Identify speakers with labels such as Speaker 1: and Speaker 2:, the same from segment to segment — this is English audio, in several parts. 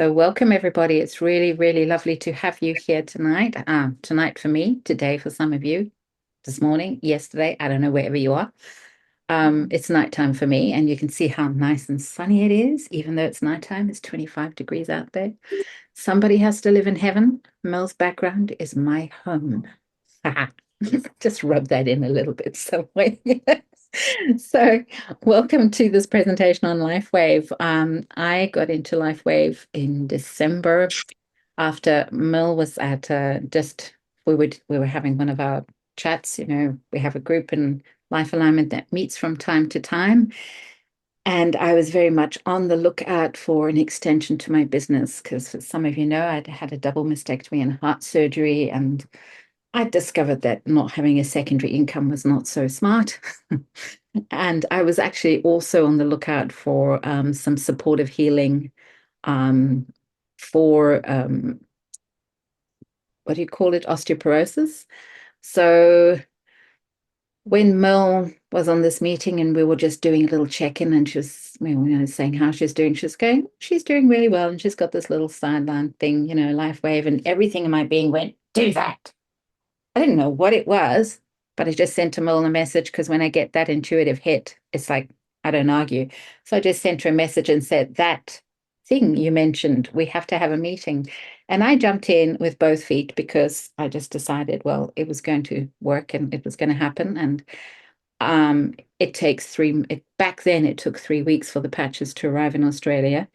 Speaker 1: So welcome everybody. It's really, really lovely to have you here tonight. Tonight for me, today for some of you, this morning, yesterday, I don't know, wherever you are. It's nighttime for me, and you can see how nice and sunny it is, even though it's nighttime, it's 25 degrees out there. Somebody has to live in heaven. Mel's background is my home. Just rub that in a little bit somewhere. So, welcome to this presentation on LifeWave. I got into LifeWave in December after Merle was at just we were having one of our chats. We have a group in Life Alignment that meets from time to time, and I was very much on the lookout for an extension to my business because, as some of you know, I'd had a double mastectomy and heart surgery, and I discovered that not having a secondary income was not so smart. And I was actually also on the lookout for some supportive healing um, for what do you call it? Osteoporosis. So when Merle was on this meeting and we were just doing a little check-in, and she was, saying how she's doing, she's doing really well. And she's got this little sideline thing, LifeWave, and everything in my being went, do that. I didn't know what it was, but I just sent Merle a message because when I get that intuitive hit, it's like, I don't argue. So I just sent her a message and said, that thing you mentioned, we have to have a meeting. And I jumped in with both feet because I just decided, well, it was going to work and it was going to happen. And it takes back then it took 3 weeks for the patches to arrive in Australia.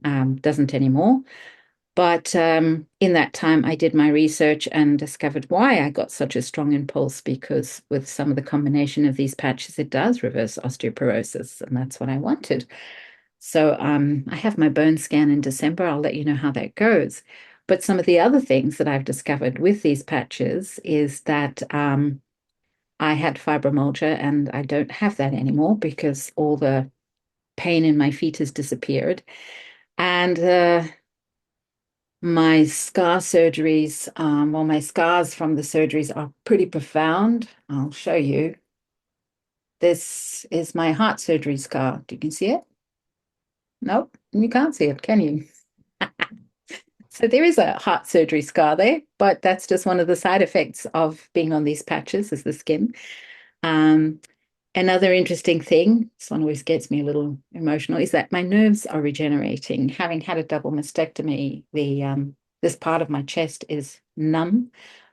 Speaker 1: Doesn't anymore. But in that time, I did my research and discovered why I got such a strong impulse, because with some of the combination of these patches, it does reverse osteoporosis, and that's what I wanted. So I have my bone scan in December. I'll let you know how that goes. But some of the other things that I've discovered with these patches is that I had fibromyalgia, and I don't have that anymore because all the pain in my feet has disappeared. And my scar surgeries, my scars from the surgeries are pretty profound. I'll show you. This is my heart surgery scar. You can see it? Nope, you can't see it, can you? So there is a heart surgery scar there, but that's just one of the side effects of being on these patches is the skin. Um, Another interesting thing, this one always gets me a little emotional, is that my nerves are regenerating. Having had a double mastectomy, this part of my chest is numb.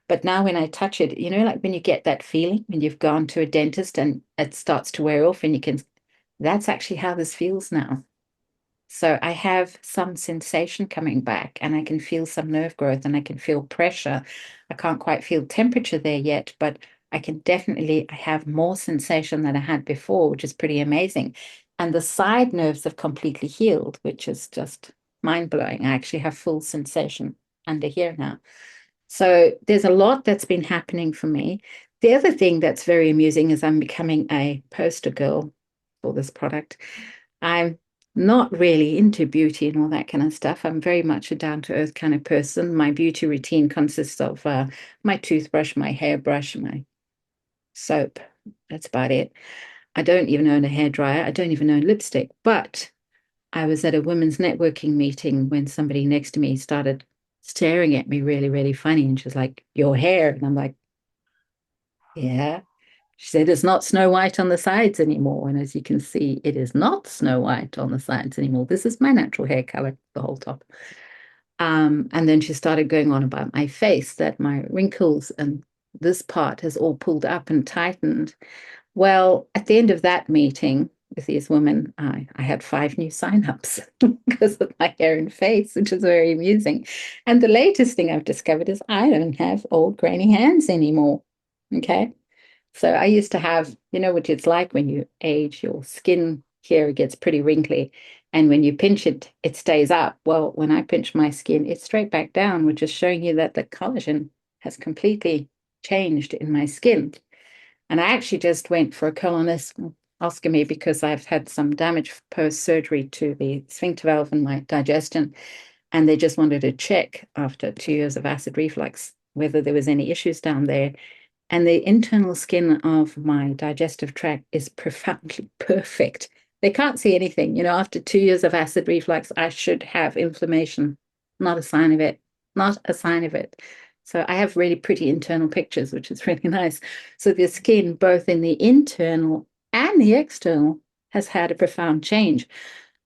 Speaker 1: But now when I touch it, like when you get that feeling when you've gone to a dentist and it starts to wear off and that's actually how this feels now. So I have some sensation coming back, and I can feel some nerve growth, and I can feel pressure. I can't quite feel temperature there yet, but I have more sensation than I had before, which is pretty amazing. And the side nerves have completely healed, which is just mind blowing. I actually have full sensation under here now. So there's a lot that's been happening for me. The other thing that's very amusing is I'm becoming a poster girl for this product. I'm not really into beauty and all that kind of stuff. I'm very much a down to earth kind of person. My beauty routine consists of my toothbrush, my hairbrush, my soap. That's about it. I don't even own a hairdryer. I don't even own lipstick. But I was at a women's networking meeting when somebody next to me started staring at me really, really funny. And she's like, your hair. And I'm like, yeah. She said, it's not Snow White on the sides anymore. And as you can see, it is not Snow White on the sides anymore. This is my natural hair color, the whole top. And then she started going on about my face, that my wrinkles and this part has all pulled up and tightened. Well, at the end of that meeting with these women, I had 5 new signups because of my hair and face, which is very amusing. And the latest thing I've discovered is I don't have old grainy hands anymore. Okay. So I used to have, what it's like when you age, your skin here gets pretty wrinkly. And when you pinch it, it stays up. Well, when I pinch my skin, it's straight back down, which is showing you that the collagen has completely changed in my skin. And I actually just went for a colonoscopy because I've had some damage post-surgery to the sphincter valve and my digestion. And they just wanted to check after 2 years of acid reflux whether there was any issues down there. And the internal skin of my digestive tract is profoundly perfect. They can't see anything. After 2 years of acid reflux, I should have inflammation. Not a sign of it. Not a sign of it. So I have really pretty internal pictures, which is really nice. So the skin, both in the internal and the external, has had a profound change.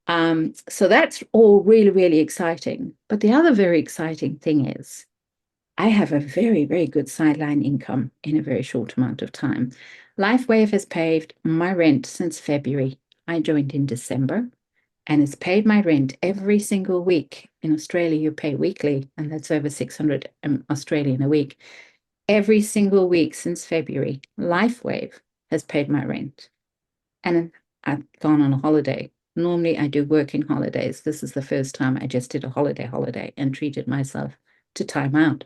Speaker 1: So that's all really, really exciting. But the other very exciting thing is I have a very, very good sideline income in a very short amount of time. LifeWave has paid my rent since February. I joined in December, and it's paid my rent every single week. In Australia, you pay weekly, and that's over 600 Australian a week. Every single week since February, LifeWave has paid my rent. And I've gone on a holiday. Normally, I do working holidays. This is the first time I just did a holiday and treated myself to time out.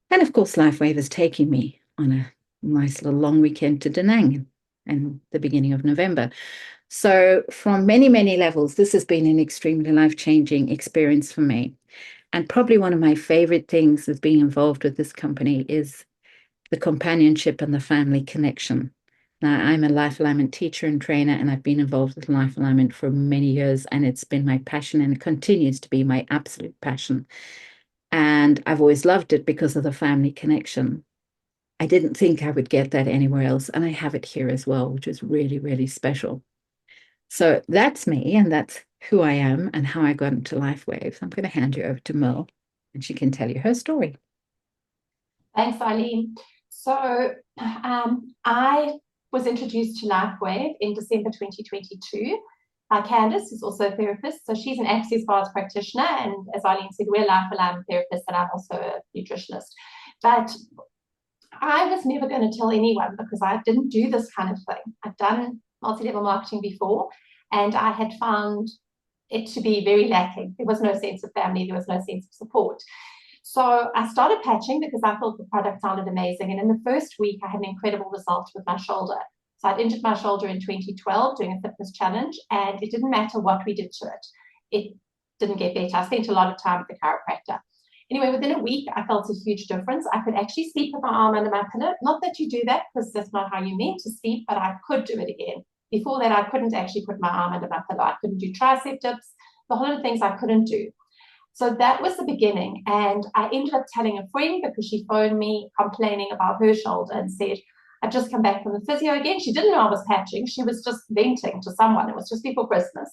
Speaker 1: And of course, LifeWave is taking me on a nice little long weekend to Da Nang and the beginning of November. So from many, many levels, this has been an extremely life-changing experience for me. And probably one of my favorite things of being involved with this company is the companionship and the family connection. Now, I'm a life alignment teacher and trainer, and I've been involved with life alignment for many years, and it's been my passion, and it continues to be my absolute passion. And I've always loved it because of the family connection. I didn't think I would get that anywhere else, and I have it here as well, which is really, really special. So that's me, and that's who I am and how I got into LifeWave. So I'm going to hand you over to Merle, and she can tell you her story.
Speaker 2: Thanks, Arleen. So I was introduced to LifeWave in December 2022 by Candice, who's also a therapist. So she's an Access Bars practitioner, and as Arleen said, we're life alignment therapists, and I'm also a nutritionist. But I was never going to tell anyone because I didn't do this kind of thing. I've done multi-level marketing before, and I had found it to be very lacking. There was no sense of family, there was no sense of support. So I started patching because I thought the product sounded amazing. And in the first week, I had an incredible result with my shoulder. So I'd injured my shoulder in 2012 doing a fitness challenge, and it didn't matter what we did to it. It didn't get better. I spent a lot of time with the chiropractor. Anyway, within a week, I felt a huge difference. I could actually sleep with my arm under my pillow. Not that you do that, because that's not how you meant to sleep, but I could do it again. Before that, I couldn't actually put my arm under my pillow. I couldn't do tricep dips, the whole of the things I couldn't do. So that was the beginning. And I ended up telling a friend because she phoned me complaining about her shoulder and said, I'd just come back from the physio again. She didn't know I was patching. She was just venting to someone. It was just before Christmas.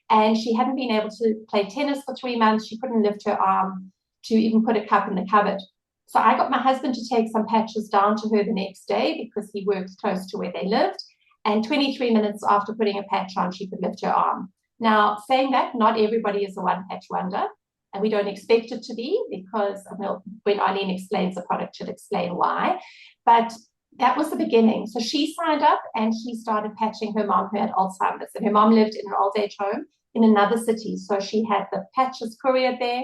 Speaker 2: And she hadn't been able to play tennis for 3 months. She couldn't lift her arm to even put a cup in the cupboard. So I got my husband to take some patches down to her the next day because he worked close to where they lived. And 23 minutes after putting a patch on, she could lift her arm. Now, saying that, not everybody is a one-patch wonder. And we don't expect it to be because, well, when Arleen explains the product, she'll explain why. But that was the beginning. So she signed up and she started patching her mom who had Alzheimer's. And her mom lived in an old age home in another city. So she had the patches couriered there,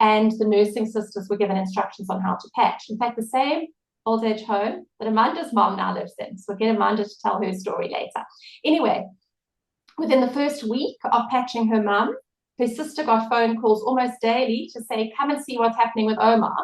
Speaker 2: and the nursing sisters were given instructions on how to patch. In fact, the same old age home that Amanda's mom now lives in. So we'll get Amanda to tell her story later. Anyway, within the first week of patching her mom, her sister got phone calls almost daily to say, come and see what's happening with Omar.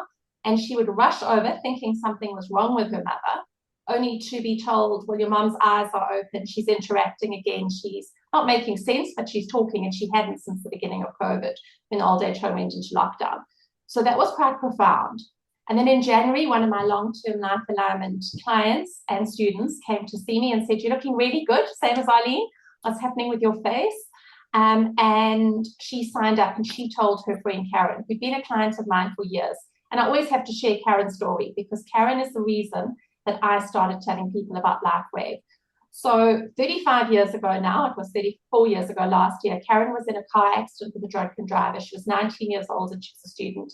Speaker 2: And she would rush over thinking something was wrong with her mother, only to be told, well, your mom's eyes are open. She's interacting again. She's not making sense, but she's talking, and she hadn't since the beginning of COVID when the old age home went into lockdown. So that was quite profound. And then in January, one of my long-term life alignment clients and students came to see me and said, you're looking really good, same as Arleen. What's happening with your face? And she signed up and she told her friend Karen, who'd been a client of mine for years. And I always have to share Karen's story because Karen is the reason that I started telling people about LifeWave. So 35 years ago now, it was 34 years ago last year, Karen was in a car accident with a drunken driver. She was 19 years old and she was a student.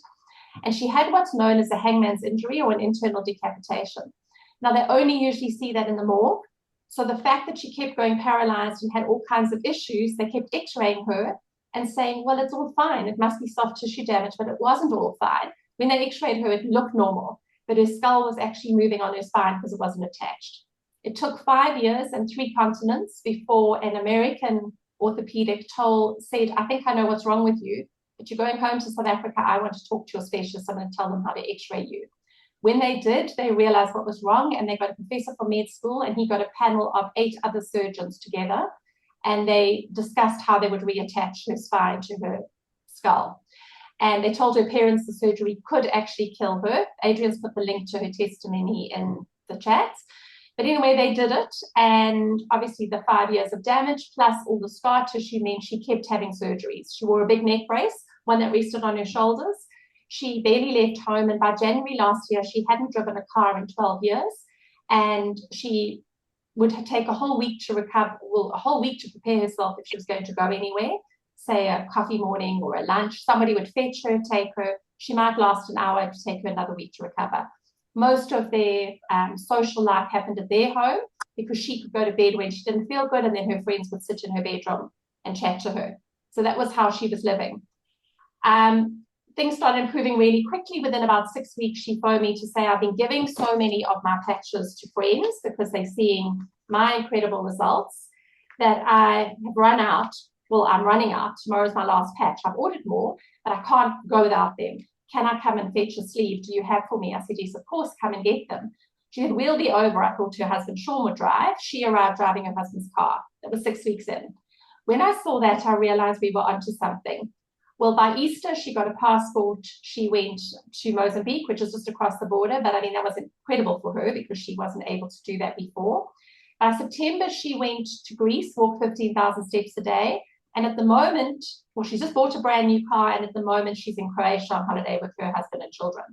Speaker 2: And she had what's known as a hangman's injury or an internal decapitation. Now, they only usually see that in the morgue. So the fact that she kept going paralyzed and had all kinds of issues, they kept x-raying her and saying, well, it's all fine. It must be soft tissue damage, but it wasn't all fine. When they x-rayed her, it looked normal, but her skull was actually moving on her spine because it wasn't attached. It took 5 years and 3 continents before an American orthopedic said, I think I know what's wrong with you, but you're going home to South Africa. I want to talk to your specialist. I'm going to tell them how to x-ray you. When they did, they realized what was wrong, and they got a professor from med school, and he got a panel of 8 other surgeons together. and they discussed how they would reattach her spine to her skull. And they told her parents the surgery could actually kill her. Adrian's put the link to her testimony in the chat. But anyway, they did it. And obviously, the 5 years of damage plus all the scar tissue meant she kept having surgeries. She wore a big neck brace, one that rested on her shoulders. She barely left home. And by January last year, she hadn't driven a car in 12 years. And she would take a whole week to recover, well, a whole week to prepare herself if she was going to go anywhere, say a coffee morning or a lunch. Somebody would fetch her, take her. She might last an hour to take her another week to recover. Most of their social life happened at their home because she could go to bed when she didn't feel good, and then her friends would sit in her bedroom and chat to her. So that was how she was living. Things started improving really quickly. Within about 6 weeks, she phoned me to say, I've been giving so many of my patches to friends because they're seeing my incredible results that I have run out. Well, I'm running out. Tomorrow's my last patch. I've ordered more, but I can't go without them. Can I come and fetch a sleeve? Do you have for me? I said, yes, of course, come and get them. She said, we'll be over. I thought her husband Sean would drive. She arrived driving her husband's car. That was 6 weeks in. When I saw that, I realized we were onto something. Well, by Easter, she got a passport. She went to Mozambique, which is just across the border. But I mean, that was incredible for her because she wasn't able to do that before. By September, she went to Greece, walked 15,000 steps a day. And at the moment, well, she's just bought a brand new car. And at the moment, she's in Croatia on holiday with her husband and children.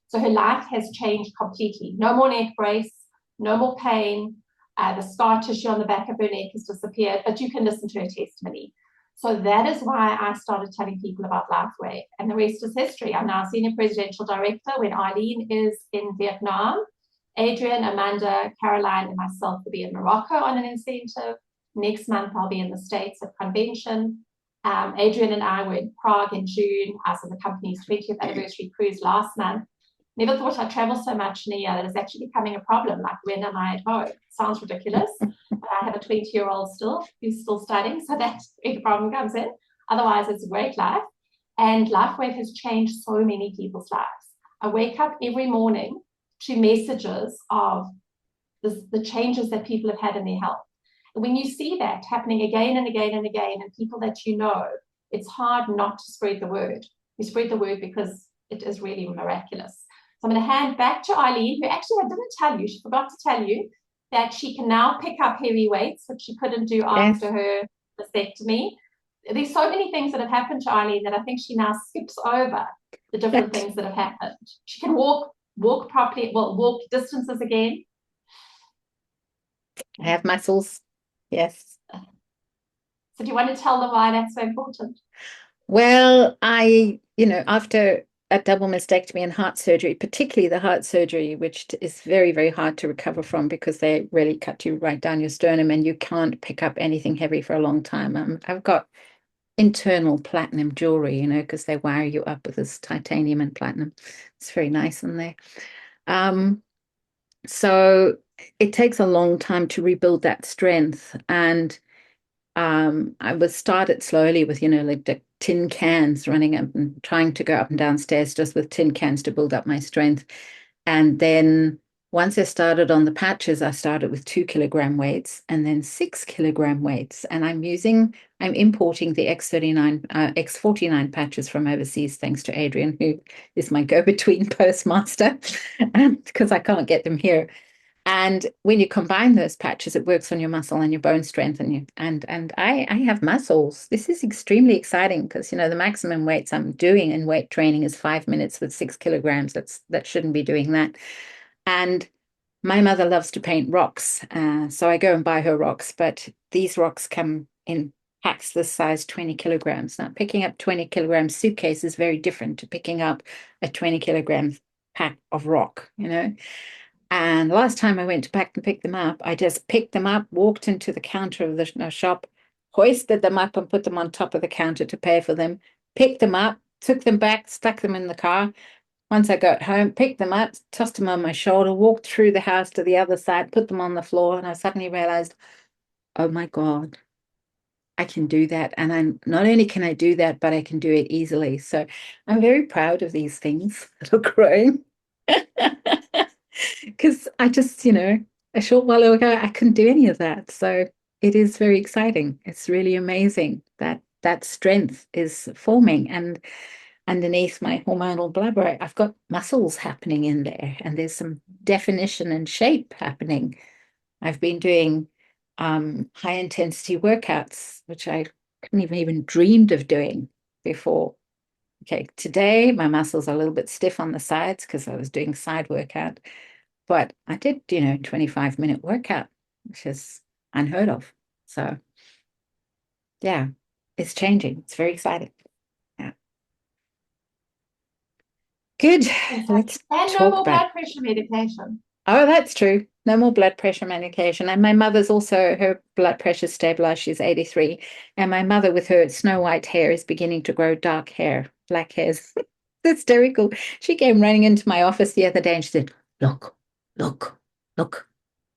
Speaker 2: So her life has changed completely. No more neck brace, no more pain. The scar tissue on the back of her neck has disappeared. But you can listen to her testimony. So that is why I started telling people about LifeWave. And the rest is history. I'm now Senior Presidential Director when Arleen is in Vietnam. Adrian, Amanda, Caroline, and myself will be in Morocco on an incentive. Next month, I'll be in the States at convention. Adrian and I were in Prague in June as of the company's 20th anniversary cruise last month. Never thought I'd travel so much in a year that it's actually becoming a problem. Like, when am I at home? Sounds ridiculous. But I have a 20-year-old still who's still studying, so that's where the problem comes in. Otherwise, it's a great life. And LifeWave has changed so many people's lives. I wake up every morning to messages of the changes that people have had in their health. And when you see that happening again and again and again, and people that you know, it's hard not to spread the word. You spread the word because it is really miraculous. So I'm going to hand back to Arleen, who actually I didn't tell you, she forgot to tell you, that she can now pick up heavy weights, which she couldn't do after her mastectomy. There's so many things that have happened to Arleen that I think she now skips over the different things that have happened. She can walk properly, well, walk distances again.
Speaker 1: I have muscles. Yes.
Speaker 2: So do you want to tell them why that's so important?
Speaker 1: Well, after a double mastectomy and heart surgery, particularly the heart surgery, which is very, very hard to recover from because they really cut you right down your sternum and you can't pick up anything heavy for a long time. I've got internal platinum jewelry, because they wire you up with this titanium and platinum. It's very nice in there. So it takes a long time to rebuild that strength. And I was started slowly with, like the tin cans, running up and trying to go up and down stairs just with tin cans to build up my strength. And then once I started on the patches, I started with 2 kilogram weights and then 6 kilogram weights. And I'm importing the X39, X49 patches from overseas, thanks to Adrian, who is my go-between postmaster, because I can't get them here. And when you combine those patches, it works on your muscle and your bone strength. And I have muscles. This is extremely exciting because, the maximum weights I'm doing in weight training is 5 minutes with 6 kilograms. That shouldn't be doing that. And my mother loves to paint rocks. So I go and buy her rocks. But these rocks come in packs this size, 20 kilograms. Now, picking up 20 kilogram suitcase is very different to picking up a 20 kilogram pack of rock, And the last time I went to pick them up, I just picked them up, walked into the counter of the shop, hoisted them up and put them on top of the counter to pay for them, picked them up, took them back, stuck them in the car. Once I got home, picked them up, tossed them on my shoulder, walked through the house to the other side, put them on the floor, and I suddenly realized, oh my God, I can do that. And not only can I do that, but I can do it easily. So I'm very proud of these things that are growing. Because I just, a short while ago, I couldn't do any of that. So it is very exciting. It's really amazing that that strength is forming. And underneath my hormonal blubber, I've got muscles happening in there, and there's some definition and shape happening. I've been doing high intensity workouts, which I couldn't even dreamed of doing before. Okay, today my muscles are a little bit stiff on the sides because I was doing side workout, but I did, 25-minute workout, which is unheard of. So yeah, it's changing. It's very exciting. Yeah. Good.
Speaker 2: And so,
Speaker 1: Let's
Speaker 2: and no
Speaker 1: talk
Speaker 2: more
Speaker 1: about.
Speaker 2: blood pressure medication.
Speaker 1: Oh, that's true. No more blood pressure medication. And my mother's also, her blood pressure stabilized. She's 83. And my mother, with her snow white hair, is beginning to grow dark hair, black hairs. It's hysterical. She came running into my office the other day and she said, Look, look, look,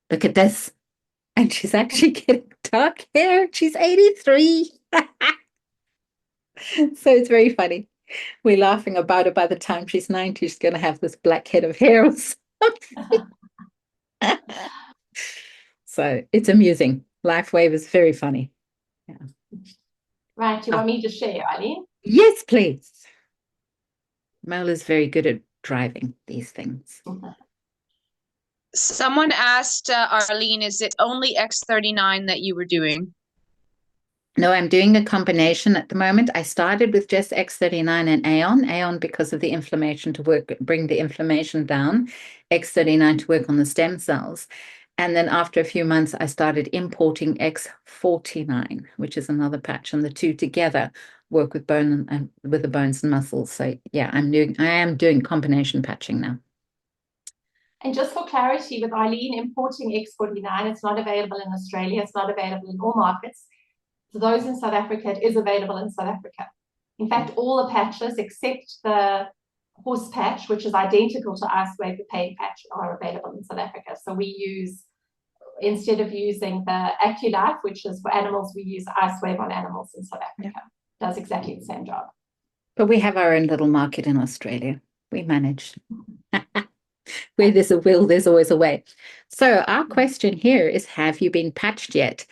Speaker 1: look at this. And she's actually getting dark hair. She's 83. So it's very funny. We're laughing about it. By the time she's 90, she's going to have this black head of hair or something. So it's amusing. LifeWave is very funny. Yeah.
Speaker 2: Right, you
Speaker 1: Oh,
Speaker 2: want me to share, Arleen?
Speaker 1: yes, please. Merle is very good at driving these things.
Speaker 3: Someone asked Arleen, is it only X39 that you were doing?
Speaker 1: No, I'm doing a combination at the moment. I started with just X39 and Aeon. Aeon because of the inflammation to work, bring the inflammation down. X39 to work on the stem cells. And then after a few months, I started importing X49, which is another patch, and the two together work with bone and with the bones and muscles. So yeah, I am doing combination patching now.
Speaker 2: And just for clarity, with Arleen importing X49, it's not available in Australia. It's not available in all markets. For those in South Africa, it is available in South Africa. In fact, all the patches except the horse patch, which is identical to LifeWave, the pain patch, are available in South Africa. So we use, instead of using the AccuLife, which is for animals, we use LifeWave on animals in South Africa. Yeah. Does exactly the same job.
Speaker 1: But we have our own little market in Australia. We manage. Where there's a will, there's always a way. So our question here is, have you been patched yet?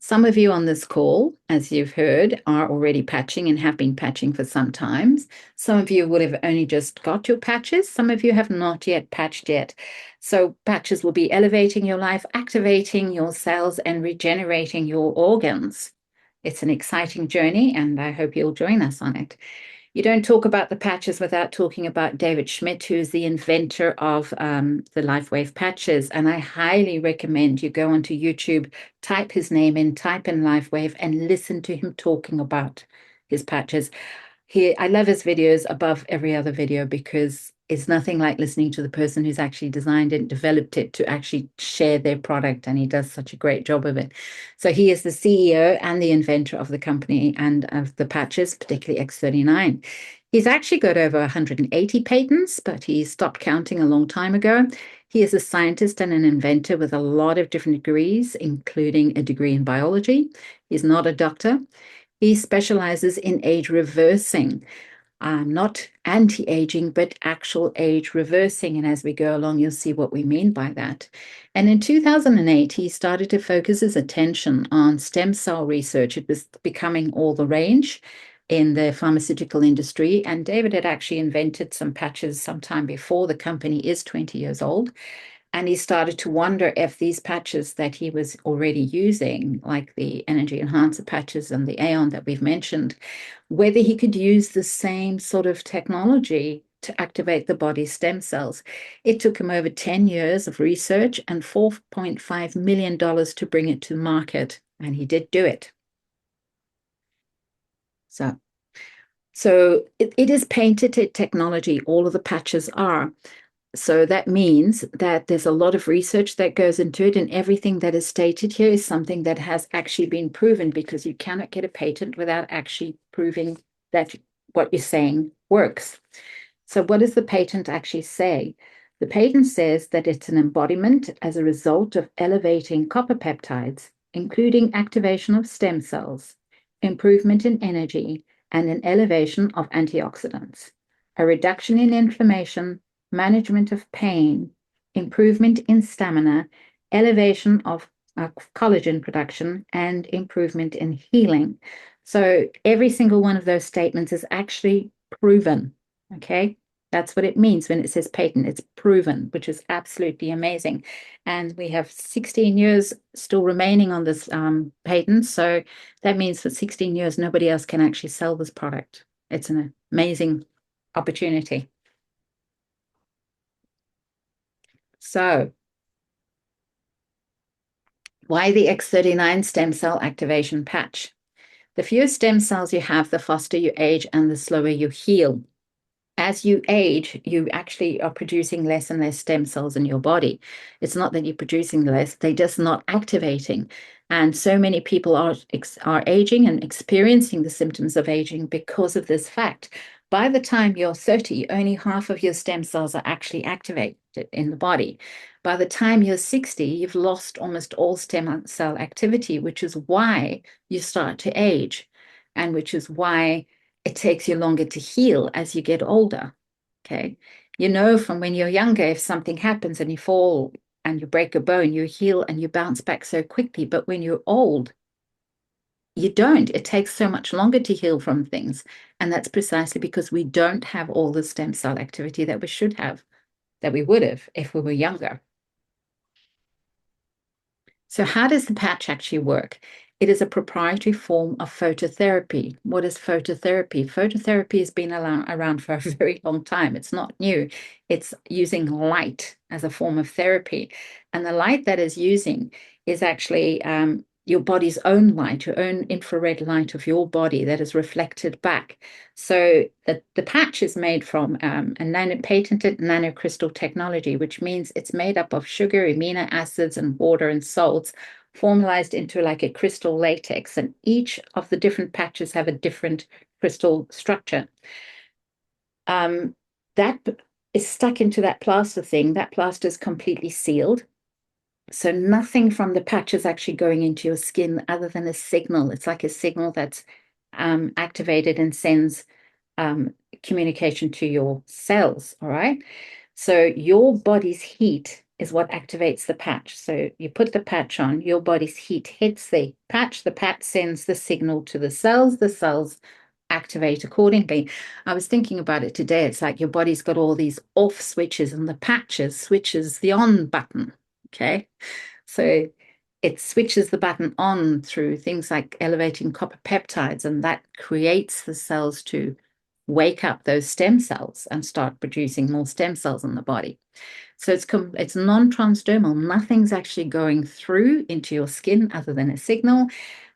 Speaker 1: Some of you on this call, as you've heard, are already patching and have been patching for some times. Some of you would have only just got your patches. Some of you have not yet patched yet. So patches will be elevating your life, activating your cells, and regenerating your organs. It's an exciting journey, and I hope you'll join us on it. You don't talk about the patches without talking about David Schmidt, who's the inventor of the LifeWave patches. And I highly recommend you go onto YouTube, type his name in, type in LifeWave, and listen to him talking about his patches. I love his videos above every other video because it's nothing like listening to the person who's actually designed it, developed it to actually share their product, and he does such a great job of it. So he is the CEO and the inventor of the company and of the patches, particularly X39. He's actually got over 180 patents, but he stopped counting a long time ago. He is a scientist and an inventor with a lot of different degrees, including a degree in biology. He's not a doctor. He specializes in age reversing, not anti-aging, but actual age reversing. And as we go along, you'll see what we mean by that. And in 2008, he started to focus his attention on stem cell research. It was becoming all the rage in the pharmaceutical industry. And David had actually invented some patches sometime before. The company is 20 years old. And he started to wonder if these patches that he was already using, like the energy enhancer patches and the Aeon that we've mentioned, whether he could use the same sort of technology to activate the body's stem cells. It took him over 10 years of research and $4.5 million to bring it to market. And he did do it. So it is patented technology. All of the patches are. So that means that there's a lot of research that goes into it, and everything that is stated here is something that has actually been proven, because you cannot get a patent without actually proving that what you're saying works. So what does the patent actually say? The patent says that it's an embodiment as a result of elevating copper peptides, including activation of stem cells, improvement in energy, and an elevation of antioxidants, a reduction in inflammation, management of pain, improvement in stamina, elevation of collagen production, and improvement in healing. So every single one of those statements is actually proven. Okay. That's what it means when it says patent. It's proven, which is absolutely amazing. And we have 16 years still remaining on this patent. So that means for 16 years, nobody else can actually sell this product. It's an amazing opportunity. So why the X39 stem cell activation patch? The fewer stem cells you have, the faster you age and the slower you heal. As you age, you actually are producing less and less stem cells in your body. It's not that you're producing less, they're just not activating. And so many people are aging and experiencing the symptoms of aging because of this fact. By the time you're 30, only half of your stem cells are actually activated in the body. By the time you're 60, you've lost almost all stem cell activity, which is why you start to age, and which is why it takes you longer to heal as you get older. Okay. You know, from when you're younger, if something happens and you fall and you break a bone, you heal and you bounce back so quickly. But when you're old, you don't. It takes so much longer to heal from things. And that's precisely because we don't have all the stem cell activity that we should have, that we would have if we were younger. So how does the patch actually work? It is a proprietary form of phototherapy. What is phototherapy? Phototherapy has been around for a very long time. It's not new. It's using light as a form of therapy. And the light that is using is actually your body's own light, your own infrared light of your body that is reflected back. So the patch is made from a patented nanocrystal technology, which means it's made up of sugar, amino acids, and water and salts formalized into like a crystal latex. And each of the different patches have a different crystal structure. That is stuck into that plaster thing. That plaster is completely sealed. So nothing from the patch is actually going into your skin other than a signal. It's like a signal that's activated and sends communication to your cells, all right? So your body's heat is what activates the patch. So you put the patch on, your body's heat hits the patch sends the signal to the cells activate accordingly. I was thinking about it today. It's like your body's got all these off switches and the patches switches the on button. Okay. So it switches the button on through things like elevating copper peptides, and that creates the cells to wake up those stem cells and start producing more stem cells in the body. So it's non-transdermal. Nothing's actually going through into your skin other than a signal.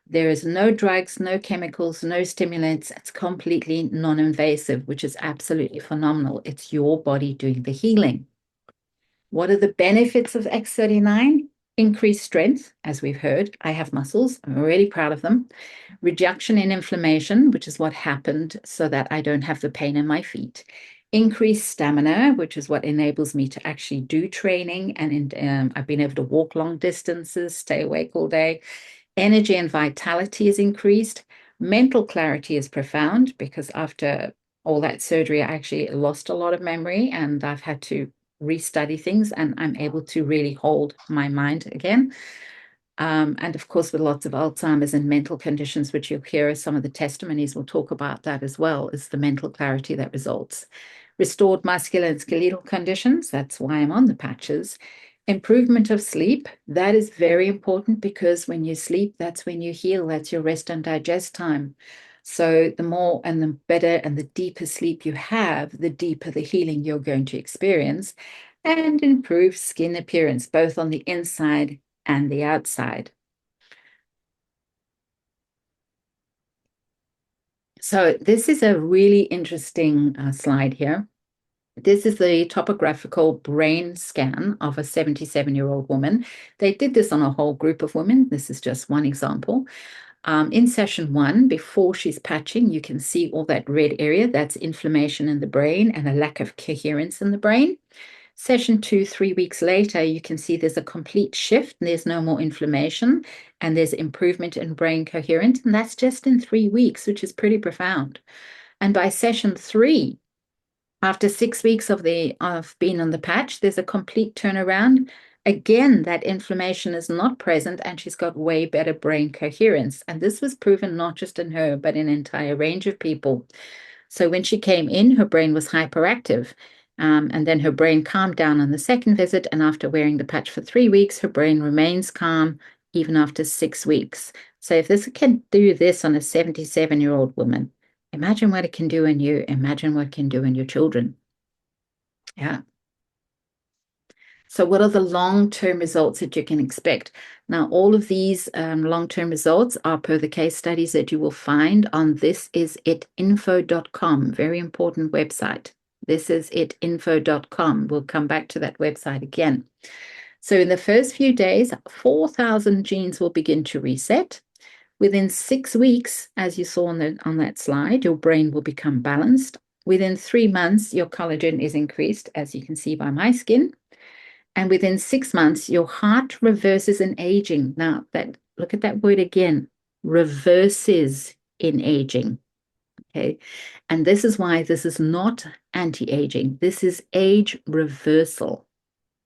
Speaker 1: There is no drugs, no chemicals, no stimulants. It's completely non-invasive, which is absolutely phenomenal. It's your body doing the healing. What are the benefits of X39? Increased strength, as we've heard. I have muscles. I'm really proud of them. Reduction in inflammation, which is what happened so that I don't have the pain in my feet. Increased stamina, which is what enables me to actually do training. And I've been able to walk long distances, stay awake all day. Energy and vitality is increased. Mental clarity is profound because after all that surgery, I actually lost a lot of memory and I've had to restudy things, and I'm able to really hold my mind again. And of course, with lots of Alzheimer's and mental conditions, which you'll hear some of the testimonies will talk about that as well, is the mental clarity that results. Restored muscular and skeletal conditions, that's why I'm on the patches. Improvement of sleep, that is very important because when you sleep, that's when you heal, that's your rest and digest time. So the more and the better and the deeper sleep you have, the deeper the healing you're going to experience, and improve skin appearance, both on the inside and the outside. So this is a really interesting slide here. This is the topographical brain scan of a 77-year-old woman. They did this on a whole group of women. This is just one example. In session 1, before she's patching, you can see all that red area. That's inflammation in the brain and a lack of coherence in the brain. Session 2, 3 weeks later, you can see there's a complete shift and there's no more inflammation and there's improvement in brain coherence. And that's just in 3 weeks, which is pretty profound. And by session 3, after 6 weeks of being on the patch, there's a complete turnaround again, that inflammation is not present and she's got way better brain coherence. And this was proven not just in her, but in an entire range of people. So when she came in, her brain was hyperactive. And then her brain calmed down on the second visit. And after wearing the patch for 3 weeks, her brain remains calm even after 6 weeks. So if this can do this on a 77-year-old woman, imagine what it can do in you. Imagine what it can do in your children. Yeah. So what are the long-term results that you can expect? Now, all of these long-term results are per the case studies that you will find on thisisit.info.com. Very important website. Thisisit.info.com. We'll come back to that website again. So in the first few days, 4,000 genes will begin to reset. Within 6 weeks, as you saw on that slide, your brain will become balanced. Within 3 months, your collagen is increased, as you can see by my skin. And within 6 months, your heart reverses in aging. Now, look at that word again, reverses in aging. Okay. And this is why this is not anti-aging. This is age reversal.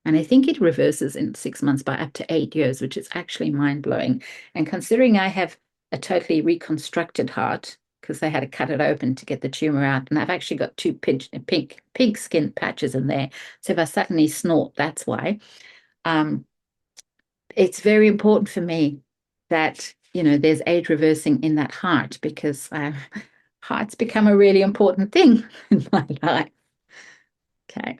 Speaker 1: And I think it reverses in 6 months by up to 8 years, which is actually mind-blowing. And considering I have a totally reconstructed heart, because they had to cut it open to get the tumor out, and I've actually got two pink skin patches in there. So if I suddenly snort, that's why. It's very important for me that, there's age reversing in that heart, because heart's become a really important thing in my life. Okay.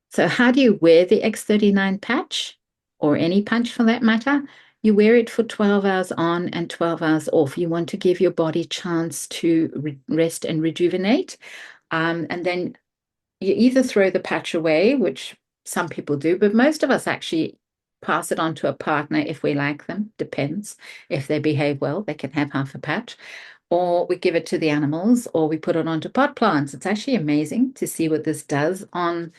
Speaker 1: So how do you wear the X39 patch, or any patch for that matter? You wear it for 12 hours on and 12 hours off. You want to give your body a chance to rest and rejuvenate. And then you either throw the patch away, which some people do, but most of us actually pass it on to a partner if we like them. Depends. If they behave well, they can have half a patch. Or we give it to the animals, or we put it onto pot plants. It's actually amazing to see what this does on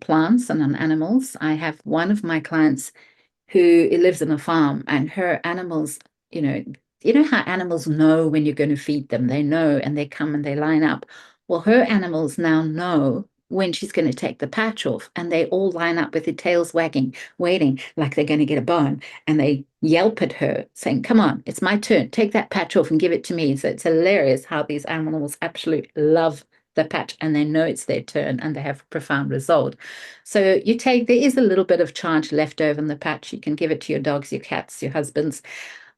Speaker 1: plants and on animals. I have one of my clients who lives on a farm, and her animals, how animals know when you're going to feed them. They know, and they come and they line up. Well, her animals now know when she's going to take the patch off, and they all line up with their tails wagging, waiting like they're going to get a bone. And they yelp at her, saying, "Come on, it's my turn. Take that patch off and give it to me." So it's hilarious how these animals absolutely love the patch, and they know it's their turn, and they have a profound result. So there is a little bit of charge left over in the patch. You can give it to your dogs, your cats, your husbands,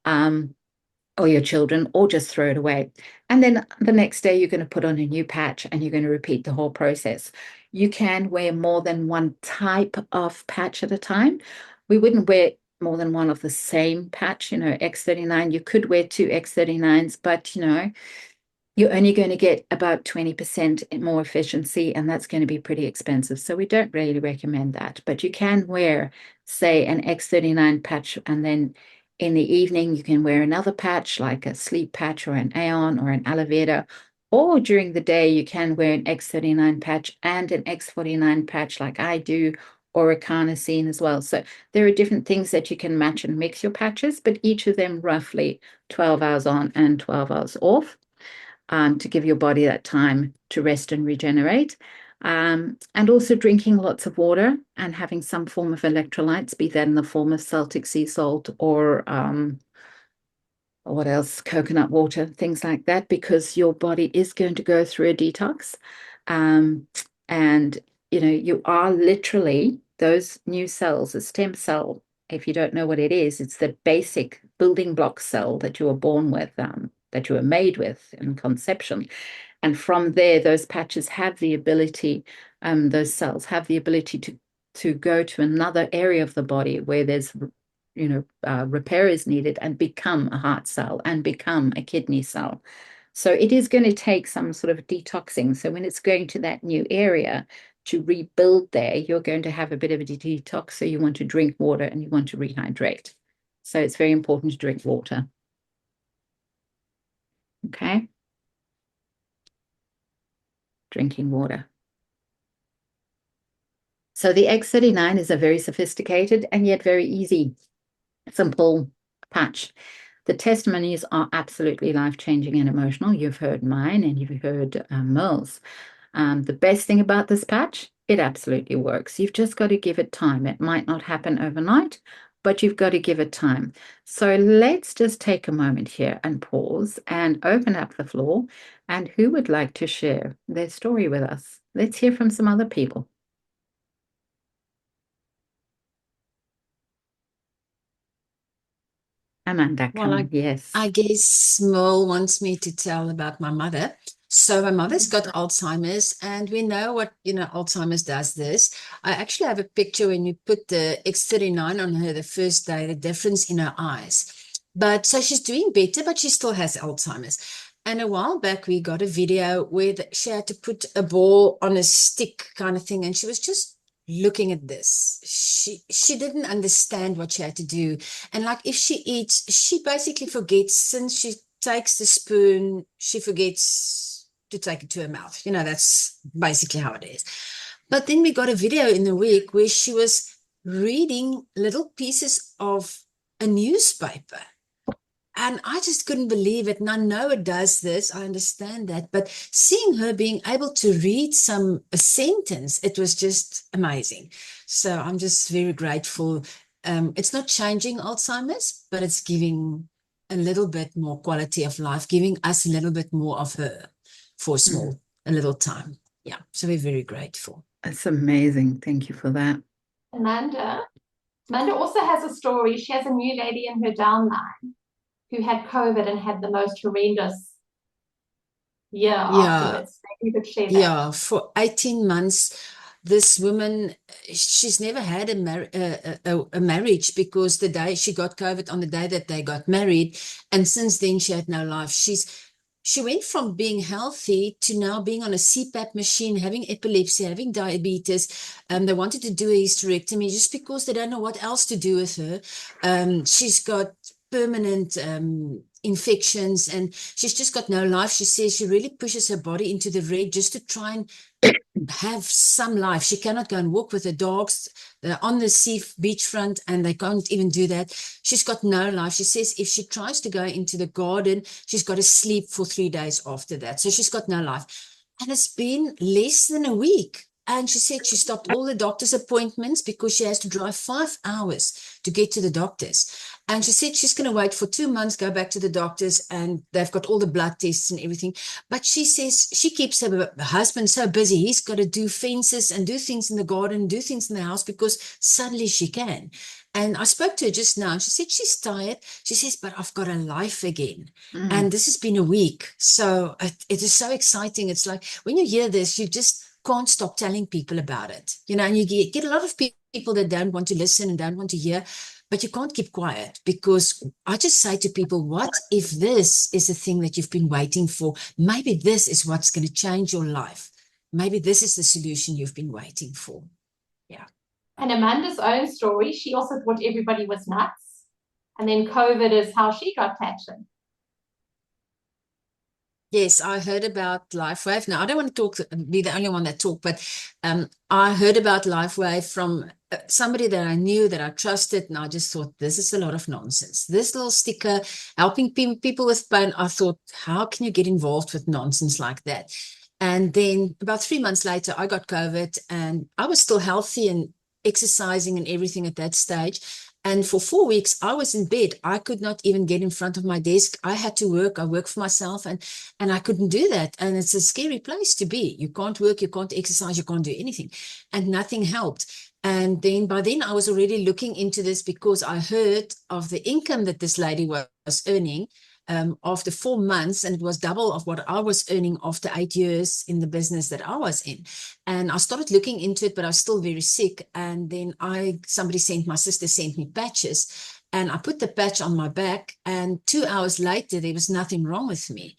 Speaker 1: or your children, or just throw it away. And then the next day, you're going to put on a new patch, and you're going to repeat the whole process. You can wear more than one type of patch at a time. We wouldn't wear more than one of the same patch, X39. You could wear two X39s, but, you're only going to get about 20% more efficiency, and that's going to be pretty expensive. So we don't really recommend that. But you can wear, say, an X39 patch, and then in the evening, you can wear another patch, like a sleep patch or an Aeon or an aloe vera. Or during the day, you can wear an X39 patch and an X49 patch, like I do, or a carnosine as well. So there are different things that you can match and mix your patches, but each of them roughly 12 hours on and 12 hours off. To give your body that time to rest and regenerate. And also drinking lots of water and having some form of electrolytes, be that in the form of Celtic sea salt or what else, coconut water, things like that, because your body is going to go through a detox. And, you are literally those new cells, a stem cell. If you don't know what it is, it's the basic building block cell that you were born with, that you were made with in conception. And from there, those patches have the ability, those cells have the ability to go to another area of the body where there's, repair is needed, and become a heart cell and become a kidney cell. So it is going to take some sort of detoxing. So when it's going to that new area to rebuild there, you're going to have a bit of a detox. So you want to drink water and you want to rehydrate. So it's very important to drink water. Okay. Drinking water. So the X39 is a very sophisticated and yet very easy, simple patch. The testimonies are absolutely life-changing and emotional. You've heard mine and you've heard Merle's. The best thing about this patch It absolutely works. You've just got to give it time. It might not happen overnight, but you've got to give it time. So let's just take a moment here and pause and open up the floor. And who would like to share their story with us? Let's hear from some other people. Amanda,
Speaker 4: Well,
Speaker 1: come. Yes.
Speaker 4: I guess Merle wants me to tell about my mother. So my mother's got Alzheimer's, and we know what, Alzheimer's does this. I actually have a picture when you put the X39 on her the first day, the difference in her eyes. But so she's doing better, but she still has Alzheimer's. And a while back, we got a video where she had to put a ball on a stick kind of thing, and she was just looking at this. She didn't understand what she had to do. And like if she eats, she basically forgets, since she takes the spoon, she forgets to take it to her mouth. That's basically how it is. But then we got a video in the week where she was reading little pieces of a newspaper. And I just couldn't believe it. And I know it does this. I understand that. But seeing her being able to read a sentence, it was just amazing. So I'm just very grateful. It's not changing Alzheimer's, but it's giving a little bit more quality of life, giving us a little bit more of her for a little time. Yeah. So we're very grateful.
Speaker 1: That's amazing. Thank you for that.
Speaker 2: Amanda also has a story. She has a new lady in her downline who had COVID and had the most horrendous year afterwards. Maybe you could share that.
Speaker 4: Yeah, for 18 months, this woman, she's never had a marriage, because the day she got COVID, on the day that they got married, and since then she had no life. She went from being healthy to now being on a CPAP machine, having epilepsy, having diabetes. They wanted to do a hysterectomy just because they don't know what else to do with her. She's got permanent infections, and she's just got no life. She says she really pushes her body into the red just to try and have some life. She cannot go and walk with the dogs. They're on the beachfront, and they can't even do that. She's got no life. She says if she tries to go into the garden, she's got to sleep for 3 days after that. So she's got no life. And it's been less than a week. And she said she stopped all the doctor's appointments because she has to drive 5 hours to get to the doctors. And she said she's going to wait for 2 months, go back to the doctors, and they've got all the blood tests and everything. But she says she keeps her husband so busy. He's got to do fences and do things in the garden, do things in the house, because suddenly she can. And I spoke to her just now, and she said she's tired. She says, but I've got a life again. And this has been a week. So it is so exciting. It's like when you hear this, you just can't stop telling people about it, and you get a lot of people that don't want to listen and don't want to hear, but you can't keep quiet, because I just say to people, what if this is the thing that you've been waiting for? Maybe this is what's going to change your life. Maybe this is the solution you've been waiting for. Yeah.
Speaker 2: And Amanda's own story, she also thought everybody was nuts. And then COVID is how she got traction.
Speaker 4: Yes, I heard about LifeWave. Now, I don't want to be the only one that talk, but I heard about LifeWave from somebody that I knew, that I trusted, and I just thought, this is a lot of nonsense. This little sticker helping people with pain, I thought, how can you get involved with nonsense like that? And then about 3 months later, I got COVID, and I was still healthy and exercising and everything at that stage. And for 4 weeks, I was in bed. I could not even get in front of my desk. I had to work. I work for myself, and I couldn't do that. And it's a scary place to be. You can't work, you can't exercise, you can't do anything. And nothing helped. And then by then I was already looking into this, because I heard of the income that this lady was earning after 4 months, and it was double of what I was earning after 8 years in the business that I was in. And I started looking into it, but I was still very sick. And then my sister sent me patches, and I put the patch on my back, and 2 hours later, there was nothing wrong with me.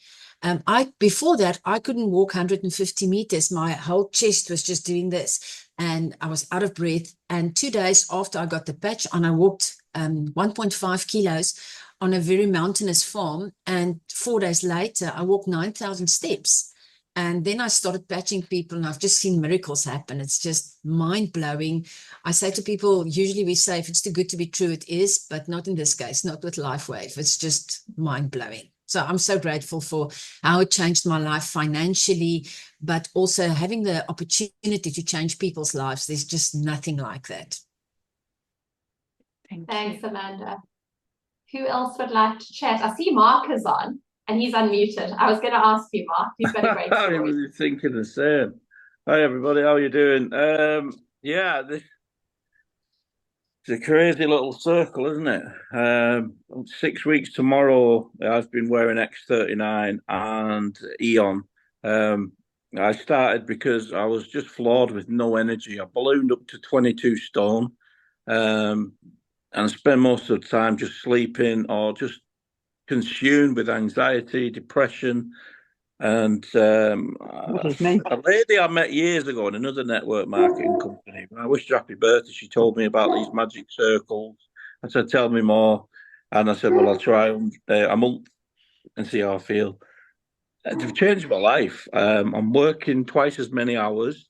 Speaker 4: Before that, I couldn't walk 150 meters. My whole chest was just doing this, and I was out of breath. And 2 days after I got the patch on, I walked 1.5 kilos on a very mountainous farm. And 4 days later, I walked 9,000 steps. And then I started patching people, and I've just seen miracles happen. It's just mind-blowing. I say to people, usually we say, if it's too good to be true, it is, but not in this case, not with LifeWave. It's just mind-blowing. So I'm so grateful for how it changed my life financially, but also having the opportunity to change people's lives. There's just nothing like that.
Speaker 2: Thanks, Amanda. Who else would like to chat? I see Mark is on and he's unmuted. I was going to ask you, Mark. You've got a great
Speaker 5: I
Speaker 2: story.
Speaker 5: was thinking the same. Hi, everybody. How are you doing? Yeah, it's a crazy little circle, isn't it? 6 weeks tomorrow, I've been wearing X39 and Eon. I started because I was just floored with no energy. I ballooned up to 22 stone, and I spent most of the time just sleeping or just consumed with anxiety, depression. And a lady I met years ago in another network marketing company, when I wished her happy birthday, she told me about these magic circles. I said, tell me more. And I said, well, I'll try a month and see how I feel. They've changed my life. I'm working twice as many hours.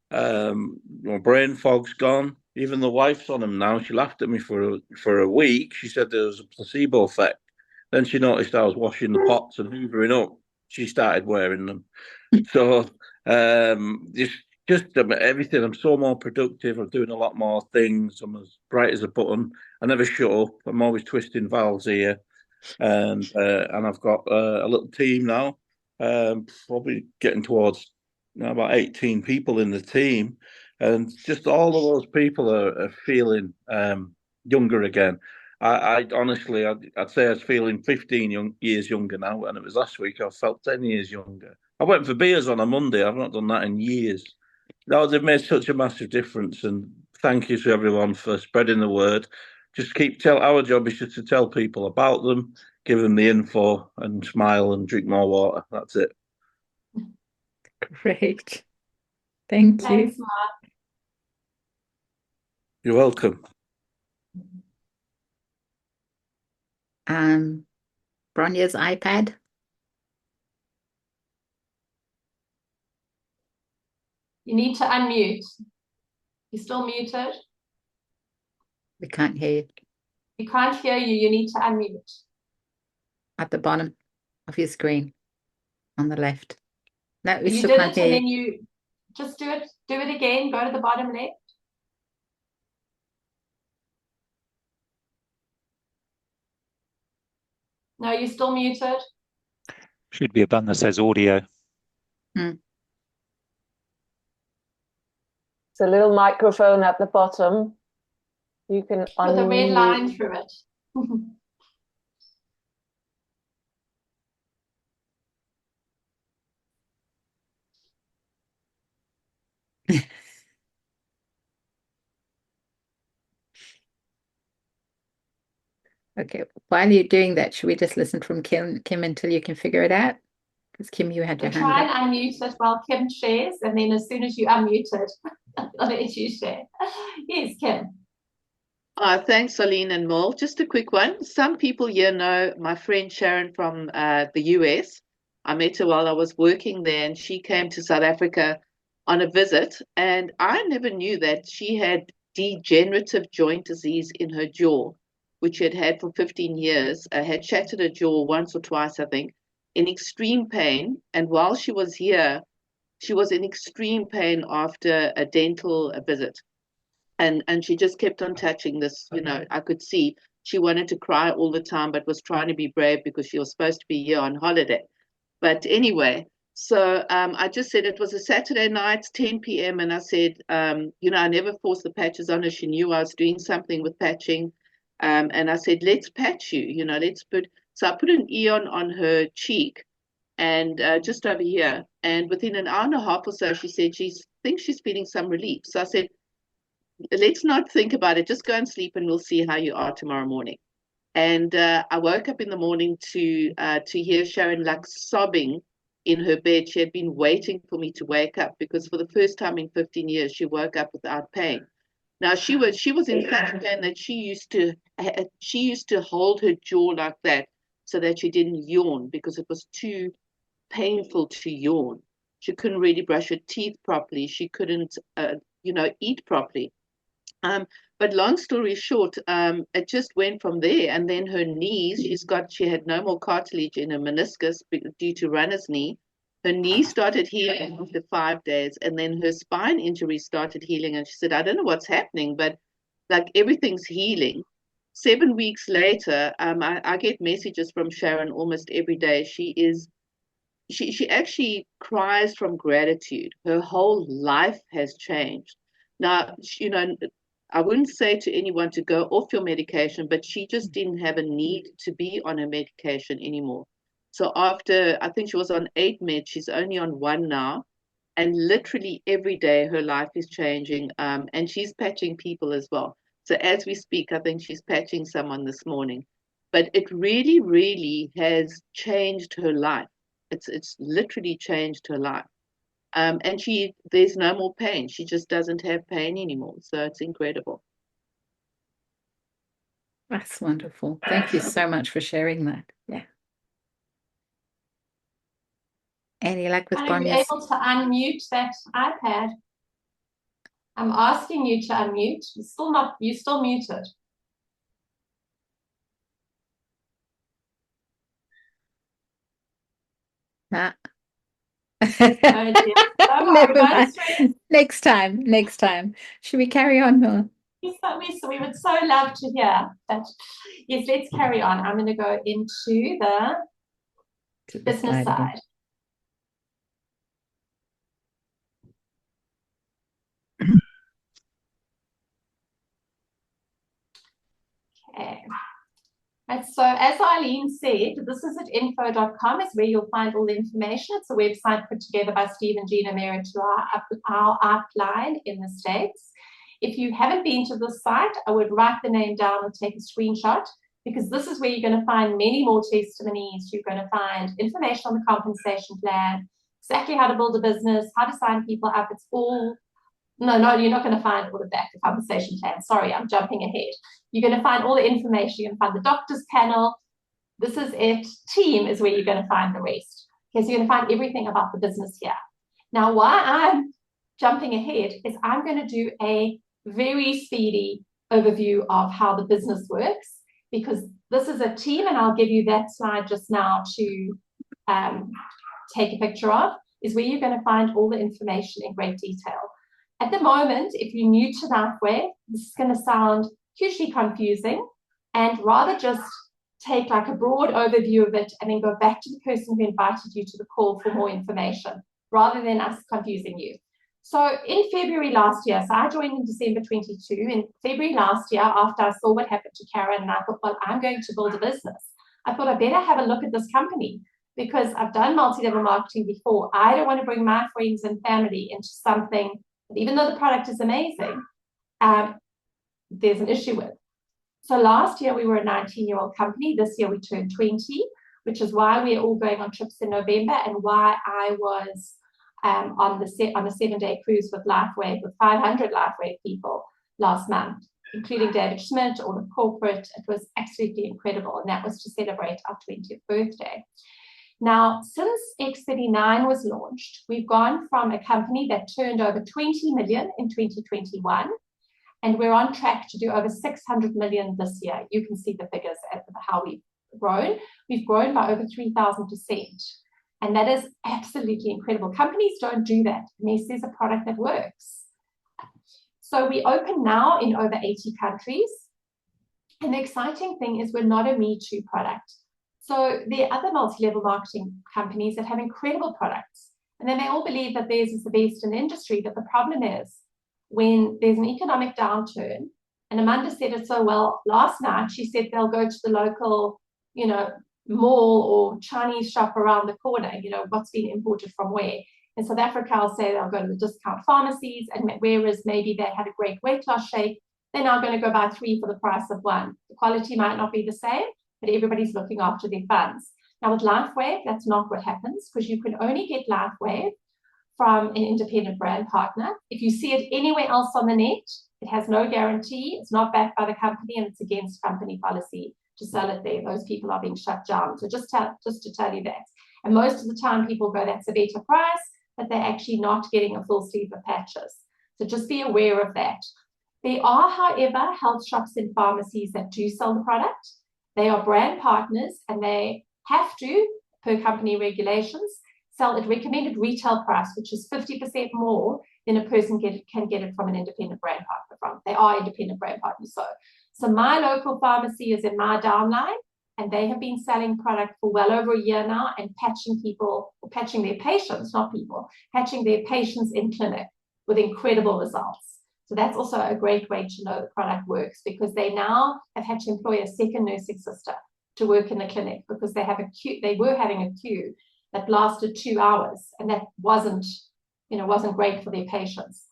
Speaker 5: My brain fog's gone. Even the wife's on them now. She laughed at me for a week. She said there was a placebo effect. Then she noticed I was washing the pots and hoovering up. She started wearing them. So just everything. I'm so more productive. I'm doing a lot more things. I'm as bright as a button. I never shut up. I'm always twisting valves here, and I've got a little team now. Probably getting towards about 18 people in the team, and just all of those people are feeling younger again. I honestly, I'd say I was feeling 15 years younger now, and it was last week I felt 10 years younger. I went for beers on a Monday. I've not done that in years. No, they've made such a massive difference, and thank you to everyone for spreading the word. Just our job is just to tell people about them, give them the info, and smile and drink more water. That's it.
Speaker 1: Great. Thank you.
Speaker 2: Thanks, Mark.
Speaker 5: You're welcome.
Speaker 1: Bronya's iPad.
Speaker 2: You need to unmute. You're still muted.
Speaker 1: We can't hear you.
Speaker 2: We can't hear you. You need to unmute.
Speaker 1: At the bottom of your screen on the left. No, we
Speaker 2: You
Speaker 1: still
Speaker 2: did
Speaker 1: can't
Speaker 2: it
Speaker 1: hear
Speaker 2: and
Speaker 1: you.
Speaker 2: then you just do it. Do it again. Go to the bottom left. No, you're still muted.
Speaker 6: Should be a button that says audio.
Speaker 1: Hmm.
Speaker 7: It's a little microphone at the bottom. You can
Speaker 2: With a red
Speaker 7: unmute.
Speaker 2: line through it.
Speaker 1: Okay, while you're doing that, should we just listen from Kim until you can figure it out? Because Kim, you had your
Speaker 2: So
Speaker 1: hand
Speaker 2: try
Speaker 1: up.
Speaker 2: and unmute it while Kim shares, and then as soon as you unmute it, I'll let you share. Yes, Kim.
Speaker 8: Thanks, Arleen and Merle. Just a quick one. Some people here know my friend Sharon from the US. I met her while I was working there, and she came to South Africa on a visit. And I never knew that she had degenerative joint disease in her jaw, which she had had for 15 years. Had shattered her jaw once or twice, I think, in extreme pain. And while she was here, she was in extreme pain after a dental visit. And she just kept on touching this, I could see she wanted to cry all the time, but was trying to be brave because she was supposed to be here on holiday. But anyway, so I just said it was a Saturday night, 10 p.m. And I said, I never forced the patches on her. She knew I was doing something with patching. And I said, let's patch you, so I put an Eon on her cheek and just over here. And within an hour and a half or so, she said she thinks she's feeling some relief. So I said, let's not think about it. Just go and sleep, and we'll see how you are tomorrow morning. And I woke up in the morning to hear Sharon like sobbing in her bed. She had been waiting for me to wake up because for the first time in 15 years, she woke up without pain. Now she was in such pain that she used to hold her jaw like that so that she didn't yawn because it was too painful to yawn. She couldn't really brush her teeth properly. She couldn't, eat properly. But long story short, it just went from there. And then her knees, she had no more cartilage in her meniscus due to runner's knee. Her knee started healing after 5 days, and then her spine injury started healing. And she said, I don't know what's happening, but like everything's healing. 7 weeks later, I get messages from Sharon almost every day. She actually cries from gratitude. Her whole life has changed. Now, I wouldn't say to anyone to go off your medication, but she just didn't have a need to be on her medication anymore. So after, I think she was on 8 meds, she's only on 1 now. And literally every day her life is changing. And she's patching people as well. So as we speak, I think she's patching someone this morning. But it really, really has changed her life. It's literally changed her life. And there's no more pain. She just doesn't have pain anymore. So it's incredible.
Speaker 1: That's wonderful. Thank you so much for sharing that. Yeah. Any luck with
Speaker 2: Are you
Speaker 1: Bonya's?
Speaker 2: able to unmute that iPad? I'm asking you to unmute. You're still muted.
Speaker 1: Nah.
Speaker 2: Oh dear.
Speaker 1: Never mind. Next time. Should we carry on, Merle?
Speaker 2: We would so love to hear that. Yes, let's carry on. I'm going to go into the business side. Okay. And so as Arleen said, this is at info.com is where you'll find all the information. It's a website put together by Steve and Gina Merritt to our outline in the States. If you haven't been to this site, I would write the name down and take a screenshot, because this is where you're going to find many more testimonies. You're going to find information on the compensation plan, exactly how to build a business, how to sign people up. It's all No, you're not going to find all of that, the compensation plan. Sorry, I'm jumping ahead. You're going to find all the information. You're going to find the doctor's panel. This is it. Team is where you're going to find the rest. Okay, so you're going to find everything about the business here. Now, why I'm jumping ahead is I'm going to do a very speedy overview of how the business works, because this is a team, and I'll give you that slide just now to take a picture of, is where you're going to find all the information in great detail. At the moment, if you're new to LifeWave, this is going to sound hugely confusing, and rather just take like a broad overview of it and then go back to the person who invited you to the call for more information, rather than us confusing you. So in February last year, so I joined in December 22, in February last year, after I saw what happened to Karen, and I thought, well, I'm going to build a business. I thought I better have a look at this company, because I've done multi-level marketing before. I don't want to bring my friends and family into something that, even though the product is amazing, there's an issue with. So last year we were a 19-year-old company. This year we turned 20, which is why we're all going on trips in November, and why I was on a 7-day cruise with LifeWave, with 500 LifeWave people last month, including David Schmidt, all the corporate. It was absolutely incredible, and that was to celebrate our 20th birthday. Now, since X39 was launched, we've gone from a company that turned over 20 million in 2021, and we're on track to do over 600 million this year. You can see the figures at how we've grown. We've grown by over 3,000%. And that is absolutely incredible. Companies don't do that unless there's a product that works. So we open now in over 80 countries. And the exciting thing is we're not a Me Too product. So there are other multi-level marketing companies that have incredible products, and they may all believe that theirs is the best in the industry. But the problem is, when there's an economic downturn, and Amanda said it so well last night, she said they'll go to the local, mall or Chinese shop around the corner, what's been imported from where. In South Africa, I'll say they'll go to the discount pharmacies, and whereas maybe they had a great weight loss shake, they're now going to go buy 3 for the price of 1. The quality might not be the same, but everybody's looking after their funds. Now with LifeWave, that's not what happens, because you can only get LifeWave from an independent brand partner. If you see it anywhere else on the net, it has no guarantee, it's not backed by the company, and it's against company policy to sell it there. Those people are being shut down. So just to tell you that. And most of the time people go, that's a better price, but they're actually not getting a full sleeve of patches. So just be aware of that. There are, however, health shops and pharmacies that do sell the product. They are brand partners and they have to, per company regulations, sell at recommended retail price, which is 50% more than a person can get it from an independent brand partner from. They are independent brand partners. So my local pharmacy is in my downline, and they have been selling product for well over a year now and patching their patients, not people, patching their patients in clinic with incredible results. So that's also a great way to know the product works, because they now have had to employ a second nursing sister to work in the clinic because they were having a queue that lasted 2 hours, and that wasn't great for their patients.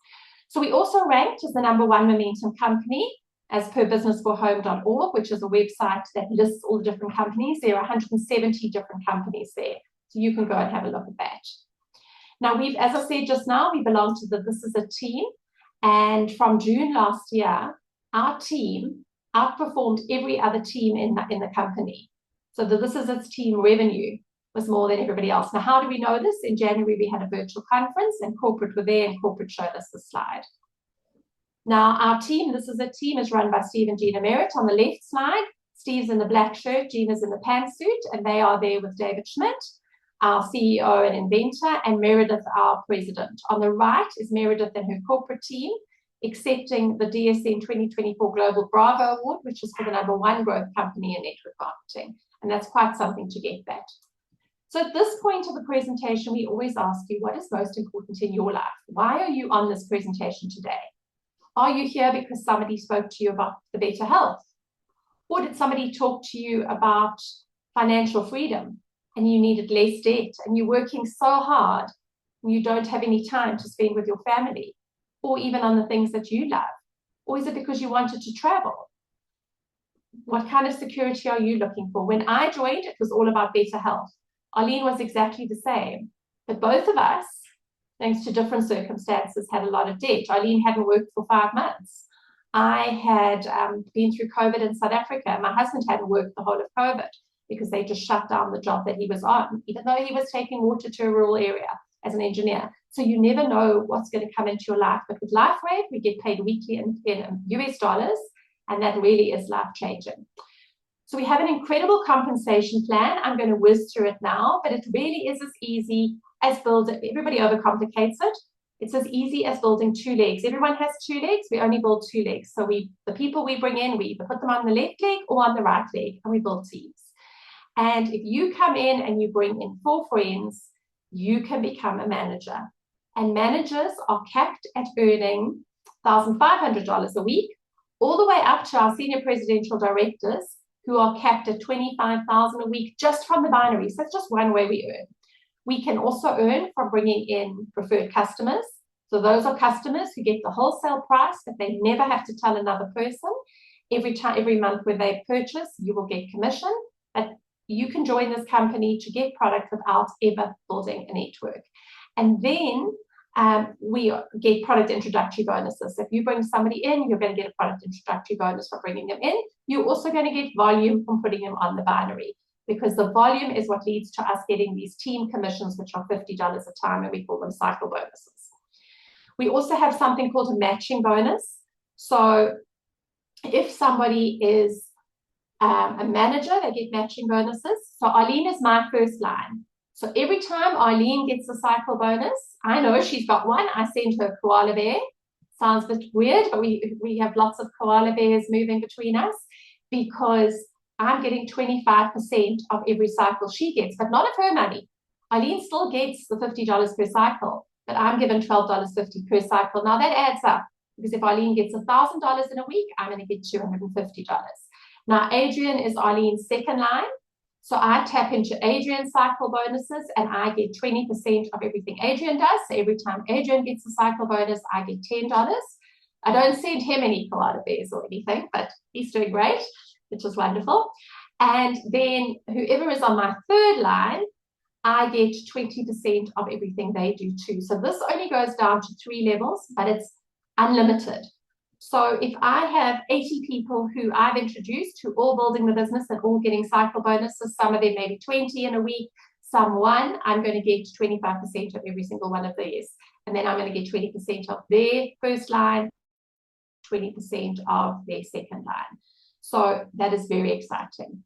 Speaker 2: So we also ranked as the #1 momentum company as per businessforhome.org, which is a website that lists all the different companies. There are 170 different companies there. So you can go and have a look at that. Now, as I said just now, we belong to This Is a Team. And from June last year, our team outperformed every other team in the company. So This Is Its team revenue was more than everybody else. Now, how do we know this? In January, we had a virtual conference and corporate were there, and corporate showed us the slide. Now, our team, This Is a Team, is run by Steve and Gina Merritt. On the left slide, Steve's in the black shirt, Gina's in the pantsuit, and they are there with David Schmidt, our CEO and inventor, and Meredith, our president. On the right is Meredith and her corporate team, accepting the DSN 2024 Global Bravo Award, which is for the #1 growth company in network marketing. And that's quite something to get that. So at this point of the presentation, we always ask you, what is most important in your life? Why are you on this presentation today? Are you here because somebody spoke to you about the better health? Or did somebody talk to you about financial freedom and you needed less debt and you're working so hard and you don't have any time to spend with your family or even on the things that you love? Or is it because you wanted to travel? What kind of security are you looking for? When I joined, it was all about better health. Arleen was exactly the same, but both of us, thanks to different circumstances, had a lot of debt. Arleen hadn't worked for 5 months. I had been through COVID in South Africa. My husband hadn't worked the whole of COVID because they just shut down the job that he was on, even though he was taking water to a rural area as an engineer. So you never know what's going to come into your life. But with LifeWave, we get paid weekly in US dollars, and that really is life-changing. So we have an incredible compensation plan. I'm going to whiz through it now, but it really is as easy as building. Everybody overcomplicates it. It's as easy as building 2 legs. Everyone has 2 legs. We only build 2 legs. So the people we bring in, we either put them on the left leg or on the right leg, and we build teams. And if you come in and you bring in 4 friends, you can become a manager. And managers are capped at earning $1,500 a week, all the way up to our senior presidential directors, who are capped at $25,000 a week just from the binary. So that's just one way we earn. We can also earn from bringing in preferred customers. So those are customers who get the wholesale price that they never have to tell another person. Every month when they purchase, you will get commission. But you can join this company to get product without ever building a network. And then we get product introductory bonuses. If you bring somebody in, you're going to get a product introductory bonus for bringing them in. You're also going to get volume from putting them on the binary, because the volume is what leads to us getting these team commissions, which are $50 a time, and we call them cycle bonuses. We also have something called a matching bonus. So if somebody is a manager, they get matching bonuses. So Arleen is my first line. So every time Arleen gets a cycle bonus, I know she's got one. I send her a koala bear. Sounds a bit weird, but we have lots of koala bears moving between us, because I'm getting 25% of every cycle she gets, but not of her money. Arleen still gets the $50 per cycle, but I'm given $12.50 per cycle. Now that adds up, because if Arleen gets $1,000 in a week, I'm going to get $250. Now Adrian is Arleen's second line. So I tap into Adrian's cycle bonuses and I get 20% of everything Adrian does. So every time Adrian gets a cycle bonus, I get $10. I don't send him any koala bears or anything, but he's doing great, which is wonderful. And then whoever is on my third line, I get 20% of everything they do too. So this only goes down to 3 levels, but it's unlimited. So if I have 80 people who I've introduced who are all building the business and all getting cycle bonuses, some of them maybe 20 in a week, some 1, I'm going to get 25% of every single one of these. And then I'm going to get 20% of their first line, 20% of their second line. So that is very exciting.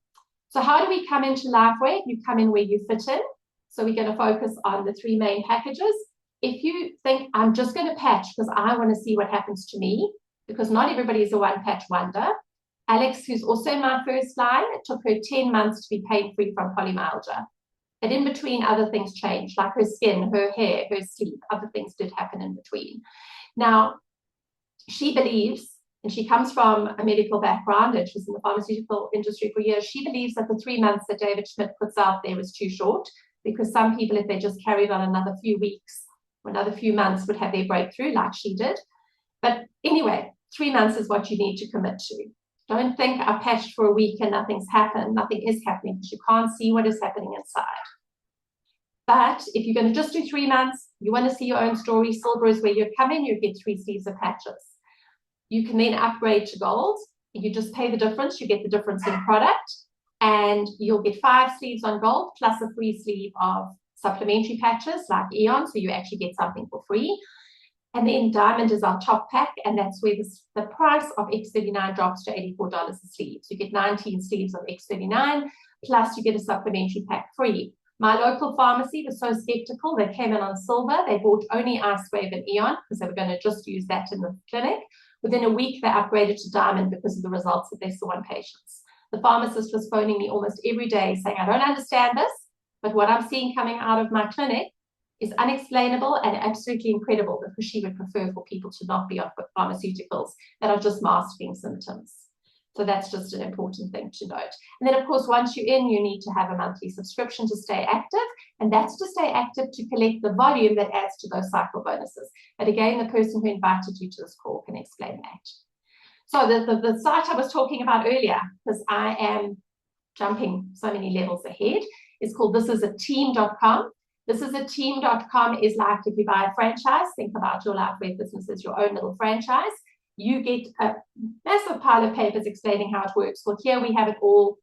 Speaker 2: So how do we come into LifeWave? You come in where you fit in. So we're going to focus on the 3 main packages. If you think, I'm just going to patch because I want to see what happens to me, because not everybody is a one patch wonder. Alex, who's also in my first line, it took her 10 months to be pain-free from polymyalgia. But in between, other things changed, like her skin, her hair, her sleep, other things did happen in between. Now, she believes, and she comes from a medical background, and she's in the pharmaceutical industry for years, she believes that the 3 months that David Schmidt puts out there is too short, because some people, if they just carried on another few weeks or another few months, would have their breakthrough like she did. But anyway, 3 months is what you need to commit to. Don't think I patched for a week and nothing's happened. Nothing is happening because you can't see what is happening inside. But if you're going to just do 3 months, you want to see your own story, silver is where you come in, you get 3 sleeves of patches. You can then upgrade to gold. You just pay the difference. You get the difference in product. And you'll get 5 sleeves on gold plus a free sleeve of supplementary patches like Eon. So you actually get something for free. And then diamond is our top pack, and that's where the price of X39 drops to $84 a sleeve. So you get 19 sleeves of X39, plus you get a supplementary pack free. My local pharmacy was so skeptical, they came in on silver. They bought only LifeWave and Eon because they were going to just use that in the clinic. Within a week, they upgraded to diamond because of the results that they saw on patients. The pharmacist was phoning me almost every day saying, I don't understand this, but what I'm seeing coming out of my clinic is unexplainable and absolutely incredible, because she would prefer for people to not be on pharmaceuticals that are just masking symptoms. So that's just an important thing to note. And then, of course, once you're in, you need to have a monthly subscription to stay active, and that's to stay active to collect the volume that adds to those cycle bonuses. But again, the person who invited you to this call can explain that. So the site I was talking about earlier, because I am jumping so many levels ahead, is called thisisateam.com. Thisisateam.com is like if you buy a franchise, think about your LifeWave business as your own little franchise. You get a massive pile of papers explaining how it works. Well, here we have it all.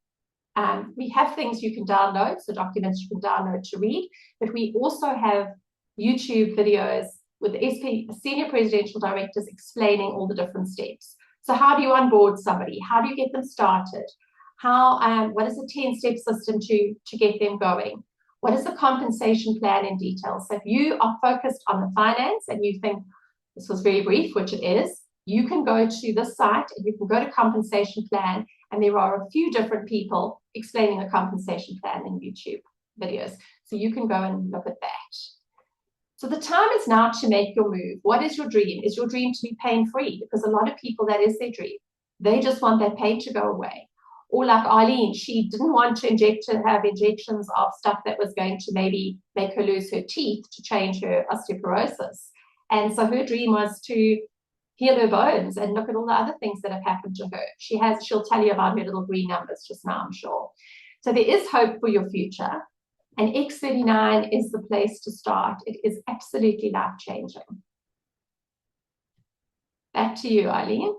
Speaker 2: We have things you can download, so documents you can download to read, but we also have YouTube videos with the senior presidential directors explaining all the different steps. So how do you onboard somebody? How do you get them started? What is a 10-step system to get them going? What is the compensation plan in detail? So if you are focused on the finance and you think this was very brief, which it is, you can go to this site and you can go to compensation plan, and there are a few different people explaining the compensation plan in YouTube videos. So you can go and look at that. So the time is now to make your move. What is your dream? Is your dream to be pain-free? Because a lot of people, that is their dream. They just want that pain to go away. Or like Arleen, she didn't want to have injections of stuff that was going to maybe make her lose her teeth to change her osteoporosis. And so her dream was to heal her bones and look at all the other things that have happened to her. She'll tell you about her little green numbers just now, I'm sure. So there is hope for your future. And X39 is the place to start. It is absolutely life-changing. Back to you, Arleen.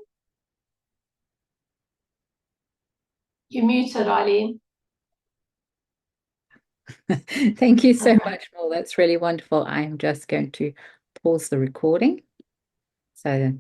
Speaker 2: You're muted, Arleen.
Speaker 1: Thank you so much, Merle. That's really wonderful. I'm just going to pause the recording. So thank